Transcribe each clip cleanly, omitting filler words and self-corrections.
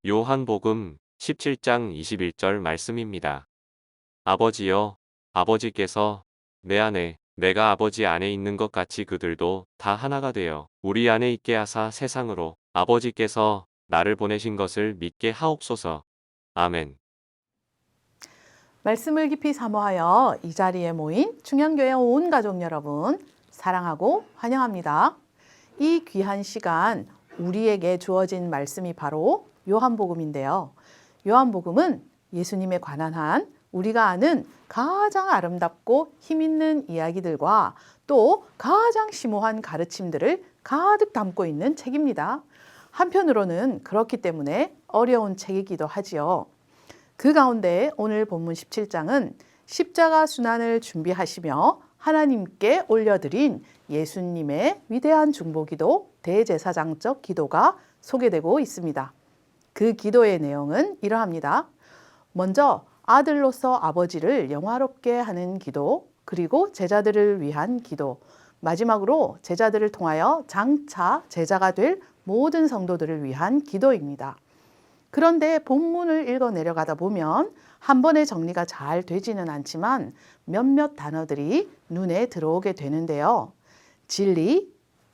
요한복음 17장 21절 말씀입니다. 아버지여, 아버지께서 내 안에 내가 아버지 안에 있는 것 같이 그들도 다 하나가 되어 우리 안에 있게 하사 세상으로 아버지께서 나를 보내신 것을 믿게 하옵소서. 아멘. 말씀을 깊이 사모하여 이 자리에 모인 충현교회 온 가족 여러분 사랑하고 환영합니다. 이 귀한 시간 우리에게 주어진 말씀이 바로 요한복음인데요. 요한복음은 예수님에 관한 한 우리가 아는 가장 아름답고 힘있는 이야기들과 또 가장 심오한 가르침들을 가득 담고 있는 책입니다. 한편으로는 그렇기 때문에 어려운 책이기도 하지요. 그 가운데 오늘 본문 17장은 십자가 순환을 준비하시며 하나님께 올려드린 예수님의 위대한 중보기도 대제사장적 기도가 소개되고 있습니다. 그 기도의 내용은 이러합니다. 먼저 아들로서 아버지를 영화롭게 하는 기도, 그리고 제자들을 위한 기도, 마지막으로 제자들을 통하여 장차 제자가 될 모든 성도들을 위한 기도입니다. 그런데 본문을 읽어 내려가다 보면 한 번에 정리가 잘 되지는 않지만 몇몇 단어들이 눈에 들어오게 되는데요. 진리,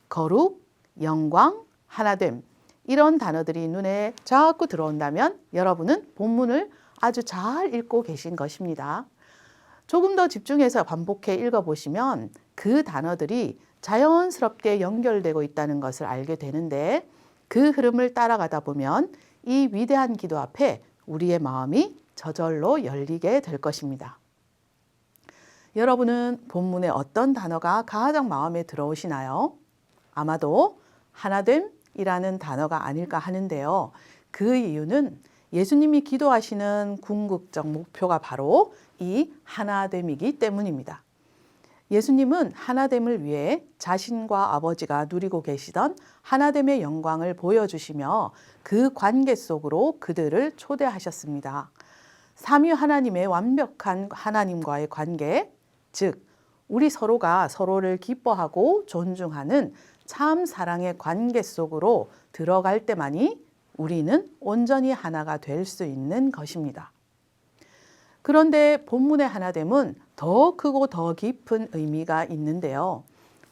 거룩, 영광, 하나됨 이런 단어들이 눈에 자꾸 들어온다면 여러분은 본문을 아주 잘 읽고 계신 것입니다. 조금 더 집중해서 반복해 읽어보시면 그 단어들이 자연스럽게 연결되고 있다는 것을 알게 되는데 그 흐름을 따라가다 보면 이 위대한 기도 앞에 우리의 마음이 저절로 열리게 될 것입니다. 여러분은 본문의 어떤 단어가 가장 마음에 들어오시나요? 아마도 하나됨이라는 단어가 아닐까 하는데요. 그 이유는 예수님이 기도하시는 궁극적 목표가 바로 이 하나됨이기 때문입니다. 예수님은 하나됨을 위해 자신과 아버지가 누리고 계시던 하나됨의 영광을 보여주시며 그 관계 속으로 그들을 초대하셨습니다. 삼위 하나님의 완벽한 하나님과의 관계, 즉 우리 서로가 서로를 기뻐하고 존중하는 참 사랑의 관계 속으로 들어갈 때만이 우리는 온전히 하나가 될 수 있는 것입니다. 그런데 본문의 하나됨은 더 크고 더 깊은 의미가 있는데요.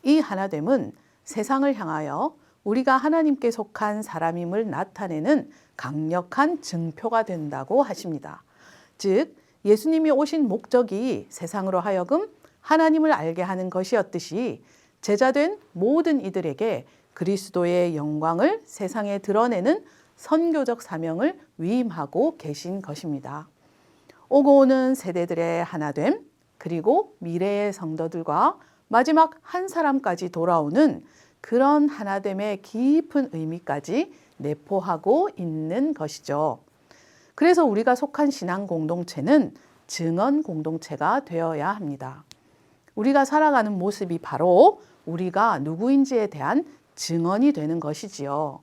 이 하나됨은 세상을 향하여 우리가 하나님께 속한 사람임을 나타내는 강력한 증표가 된다고 하십니다. 즉, 예수님이 오신 목적이 세상으로 하여금 하나님을 알게 하는 것이었듯이 제자된 모든 이들에게 그리스도의 영광을 세상에 드러내는 선교적 사명을 위임하고 계신 것입니다. 오고 오는 세대들의 하나됨, 그리고 미래의 성도들과 마지막 한 사람까지 돌아오는 그런 하나됨의 깊은 의미까지 내포하고 있는 것이죠. 그래서 우리가 속한 신앙 공동체는 증언 공동체가 되어야 합니다. 우리가 살아가는 모습이 바로 우리가 누구인지에 대한 증언이 되는 것이지요.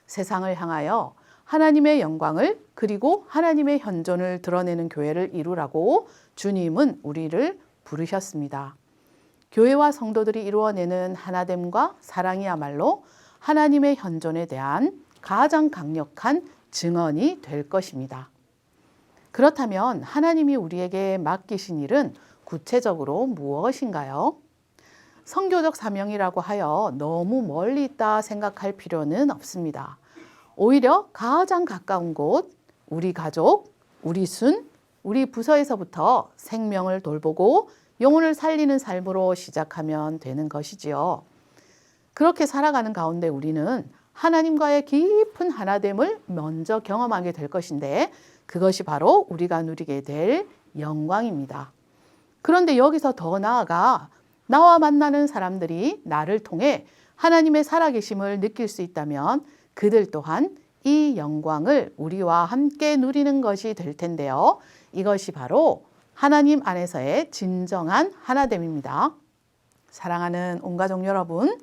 세상을 향하여 하나님의 영광을 그리고 하나님의 현존을 드러내는 교회를 이루라고 주님은 우리를 부르셨습니다. 교회와 성도들이 이루어내는 하나됨과 사랑이야말로 하나님의 현존에 대한 가장 강력한 증언이 될 것입니다. 그렇다면 하나님이 우리에게 맡기신 일은 구체적으로 무엇인가요? 선교적 사명이라고 하여 너무 멀리 있다 생각할 필요는 없습니다. 오히려 가장 가까운 곳, 우리 가족, 우리 순, 우리 부서에서부터 생명을 돌보고 영혼을 살리는 삶으로 시작하면 되는 것이지요. 그렇게 살아가는 가운데 우리는 하나님과의 깊은 하나됨을 먼저 경험하게 될 것인데 그것이 바로 우리가 누리게 될 영광입니다. 그런데 여기서 더 나아가 나와 만나는 사람들이 나를 통해 하나님의 살아계심을 느낄 수 있다면 그들 또한 이 영광을 우리와 함께 누리는 것이 될 텐데요. 이것이 바로 하나님 안에서의 진정한 하나됨입니다. 사랑하는 온 가족 여러분,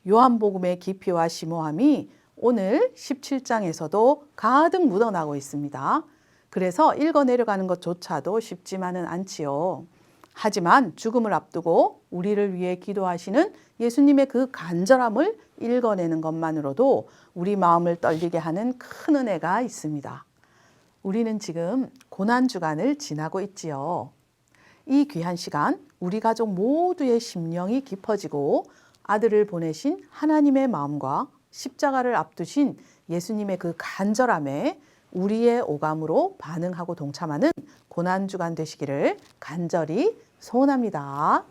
요한복음의 깊이와 심오함이 오늘 17장에서도 가득 묻어나고 있습니다. 그래서 읽어 내려가는 것조차도 쉽지만은 않지요. 하지만 죽음을 앞두고 우리를 위해 기도하시는 예수님의 그 간절함을 읽어내는 것만으로도 우리 마음을 떨리게 하는 큰 은혜가 있습니다. 우리는 지금 고난주간을 지나고 있지요. 이 귀한 시간 우리 가족 모두의 심령이 깊어지고 아들을 보내신 하나님의 마음과 십자가를 앞두신 예수님의 그 간절함에 우리의 오감으로 반응하고 동참하는 고난주간 되시기를 간절히 소원합니다.